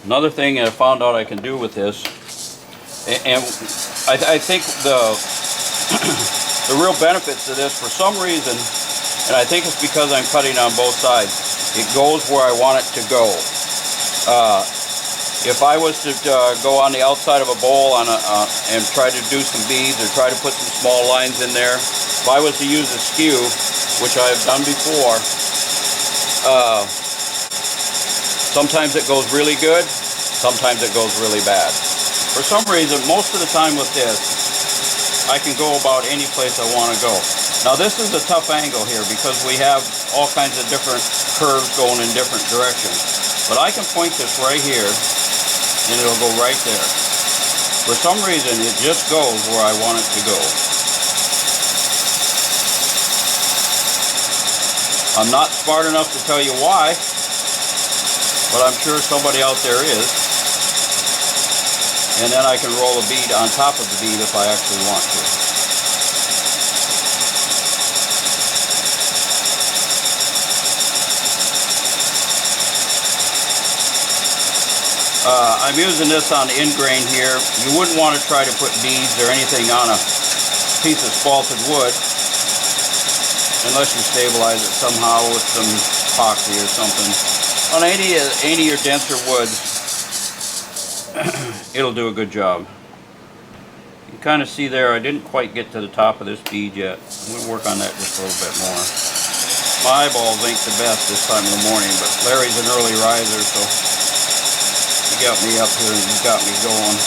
Another thing I found out I can do with this, and I think the the real benefits to this, for some reason, and I think it's because I'm cutting on both sides, it goes where I want it to go. If I was to go on the outside of a bowl and try to do some beads or try to put some small lines in there, if I was to use a skew, which I have done before, sometimes it goes really good, sometimes it goes really bad. For some reason, most of the time with this, I can go about any place I want to go. Now this is a tough angle here because we have all kinds of different curves going in different directions. But I can point this right here and it'll go right there. For some reason, it just goes where I want it to go. I'm not smart enough to tell you why, but I'm sure somebody out there is. And then I can roll a bead on top of the bead if I actually want to. I'm using this on the end grain here. You wouldn't want to try to put beads or anything on a piece of spalted wood unless you stabilize it somehow with some epoxy or something. On any of your denser woods, it'll do a good job. You can kind of see there, I didn't quite get to the top of this bead yet. I'm going to work on that just a little bit more. My eyeballs ain't the best this time of the morning, but Larry's an early riser, so he got me up here and he got me going.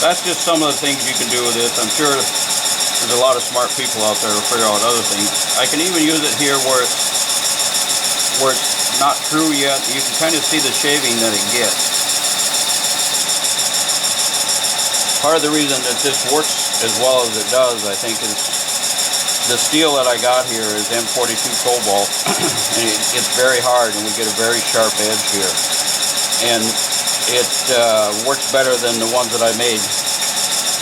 That's just some of the things you can do with this. I'm sure there's a lot of smart people out there who figure out other things. I can even use it here where it's not true yet. You can kind of see the shaving that it gets. Part of the reason that this works as well as it does, I think, is the steel that I got here is M42 cobalt, and it's very hard, and we get a very sharp edge here. And it works better than the ones that I made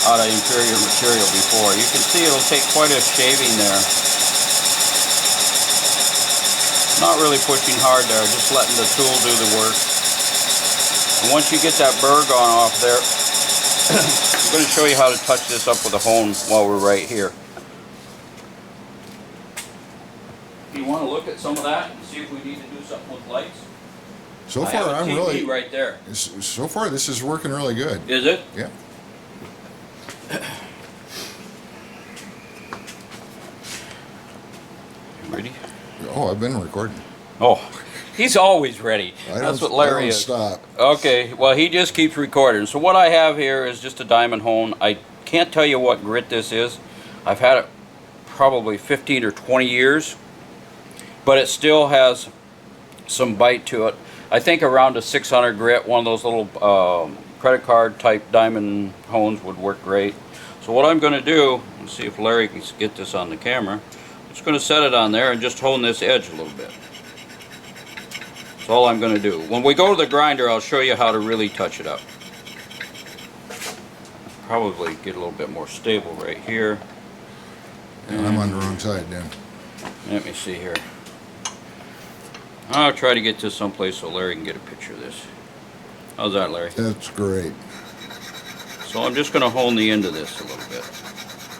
out of inferior material before. You can see it'll take quite a shaving there. Not really pushing hard there, just letting the tool do the work. And once you get that burr gone off there, I'm going to show you how to touch this up with a hone while we're right here. You want to look at some of that and see if we need to do something with lights? So far, I'm really right there. So far, this is working really good. Is it? Yeah. Ready? Oh, I've been recording. Oh, he's always ready. That's what Larry is. Stop. Okay, well, he just keeps recording. So what I have here is just a diamond hone. I can't tell you what grit this is. I've had it probably 15 or 20 years, but it still has some bite to it. I think around a 600 grit, one of those little credit card type diamond hones would work great. So what I'm going to do, let's see if Larry can get this on the camera. I'm just going to set it on there and just hone this edge a little bit. That's all I'm going to do. When we go to the grinder, I'll show you how to really touch it up. Probably get a little bit more stable right here. And I'm on the wrong side then. Let me see here. I'll try to get this someplace so Larry can get a picture of this. How's that, Larry? That's great. So I'm just going to hone the end of this a little bit.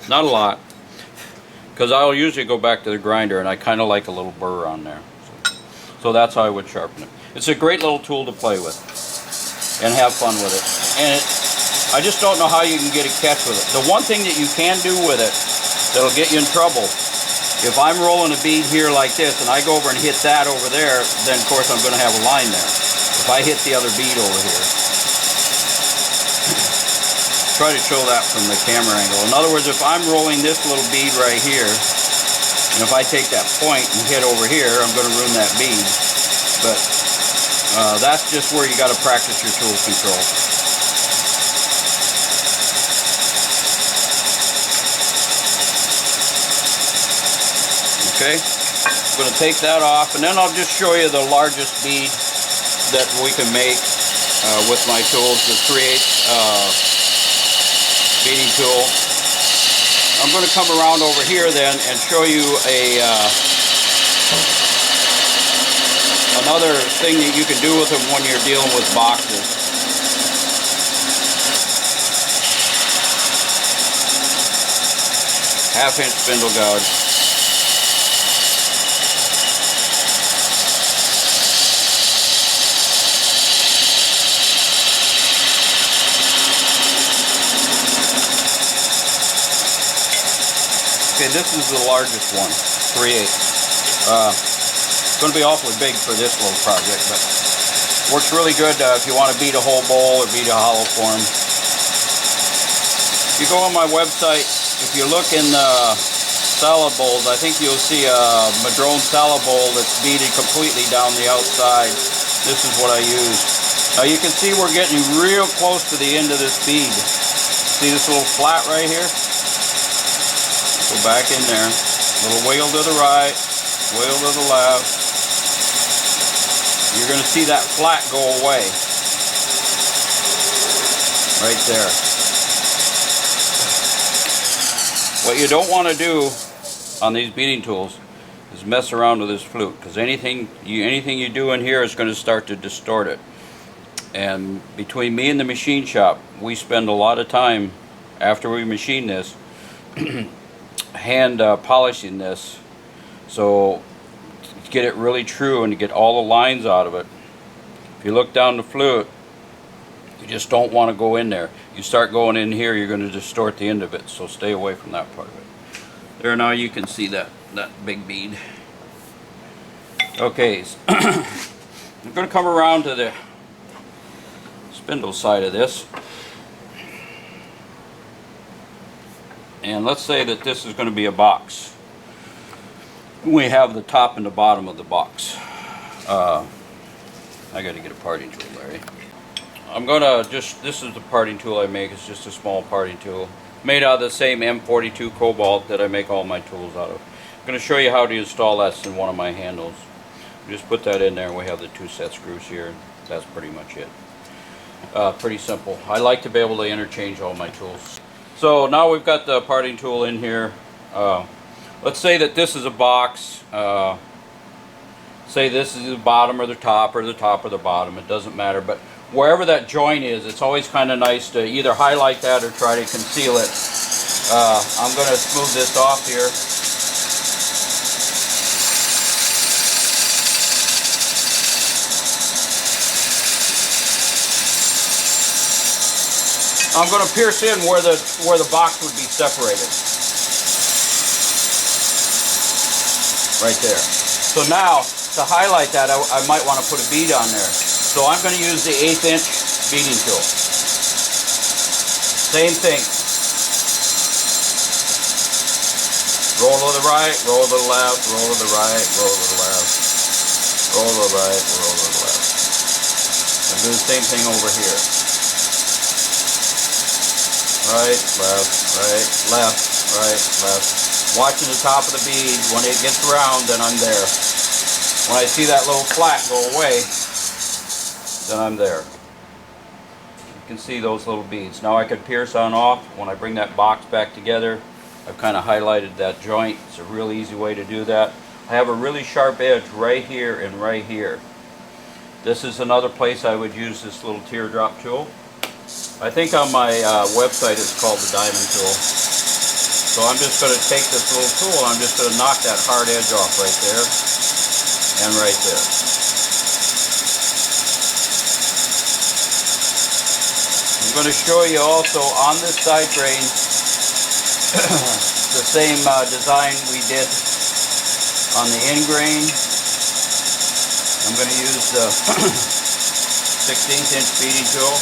Not a lot, because I'll usually go back to the grinder and I kind of like a little burr on there. So that's how I would sharpen it. It's a great little tool to play with and have fun with it. And I just don't know how you can get a catch with it. The one thing that you can do with it that'll get you in trouble, if I'm rolling a bead here like this and I go over and hit that over there, then of course I'm going to have a line there. If I hit the other bead over here. Try to show that from the camera angle. In other words, if I'm rolling this little bead right here, and if I take that point and hit over here, I'm going to ruin that bead. But that's just where you got to practice your tool control. Okay, I'm going to take that off, and then I'll just show you the largest bead that we can make with my tools to create beading tool. I'm going to come around over here then and show you a another thing that you can do with them when you're dealing with boxes. Half-inch spindle gouge. Okay, this is the largest one, 3/8. It's going to be awfully big for this little project, but works really good if you want to bead a whole bowl or bead a hollow form. If you go on my website, if you look in the salad bowls, I think you'll see a madrone salad bowl that's beaded completely down the outside. This is what I use. Now you can see we're getting real close to the end of this bead. See this little flat right here? Go back in there. Little wiggle to the right, wiggle to the left. You're going to see that flat go away. Right there. What you don't want to do on these beading tools is mess around with this flute, because anything you do in here is going to start to distort it. And between me and the machine shop, we spend a lot of time after we machine this hand polishing this, so to get it really true and to get all the lines out of it. If you look down the flute, you just don't want to go in there. You start going in here, you're going to distort the end of it, so stay away from that part of it. There, now you can see that big bead. Okay, so I'm going to come around to the spindle side of this. And let's say that this is going to be a box. We have the top and the bottom of the box. I got to get a parting tool, Larry. I'm going to this is the parting tool I make. It's just a small parting tool. Made out of the same M42 cobalt that I make all my tools out of. I'm going to show you how to install that in one of my handles. Just put that in there and we have the 2 set screws here. That's pretty much it. Pretty simple. I like to be able to interchange all my tools. So now we've got the parting tool in here. Let's say that this is a box. Say this is the bottom or the top or the top or the bottom. It doesn't matter. But wherever that joint is, it's always kind of nice to either highlight that or try to conceal it. I'm going to smooth this off here. I'm going to pierce in where the box would be separated. Right there. So now, to highlight that, I might want to put a bead on there. So I'm going to use the 1/8 inch beading tool. Same thing. Roll to the right, roll to the left, roll to the right, roll to the left, roll to the right, roll to the left. And do the same thing over here. Right, left, right, left, right, left. Watching the top of the bead. When it gets round, then I'm there. When I see that little flat go away, then I'm there. You can see those little beads. Now I could pierce on off. When I bring that box back together, I've kind of highlighted that joint. It's a real easy way to do that. I have a really sharp edge right here and right here. This is another place I would use this little teardrop tool. I think on my website it's called the diamond tool. So I'm just going to take this little tool and I'm just going to knock that hard edge off right there and right there. I'm going to show you also on this side grain the same design we did on the end grain. I'm going to use the 16th inch beading tool.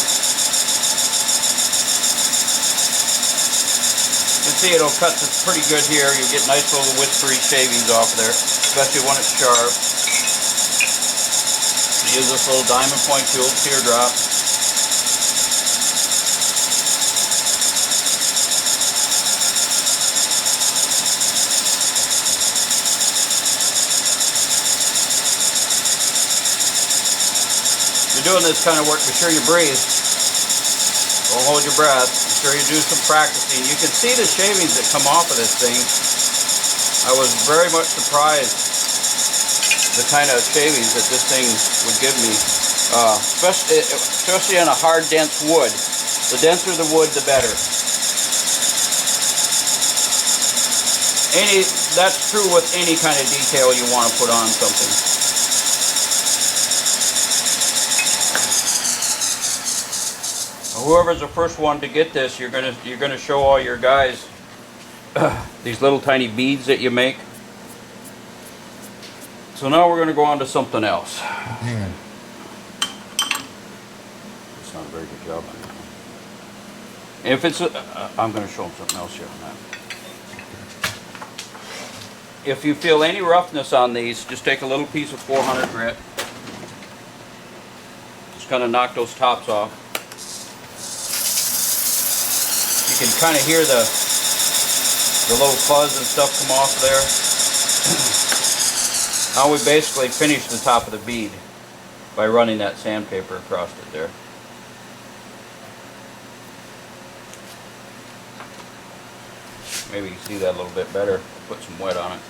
You can see it'll cut this pretty good here. You get nice little whispery shavings off there, especially when it's sharp. Use this little diamond point tool, teardrop. If you're doing this kind of work, be sure you breathe. Don't hold your breath. Be sure you do some practicing. You can see the shavings that come off of this thing. I was very much surprised the kind of shavings that this thing would give me, especially on a hard, dense wood. The denser the wood, the better. That's true with any kind of detail you want to put on something. Whoever's the first one to get this, you're gonna show all your guys these little tiny beads that you make. So now we're gonna go on to something else. Hang on. It's not a very good job on that one. If it's, I'm gonna show them something else here on that. If you feel any roughness on these, just take a little piece of 400 grit. Just kind of knock those tops off. You can kind of hear the little fuzz and stuff come off there. Now we basically finished the top of the bead by running that sandpaper across it there. Maybe you can see that a little bit better. Put some wet on it.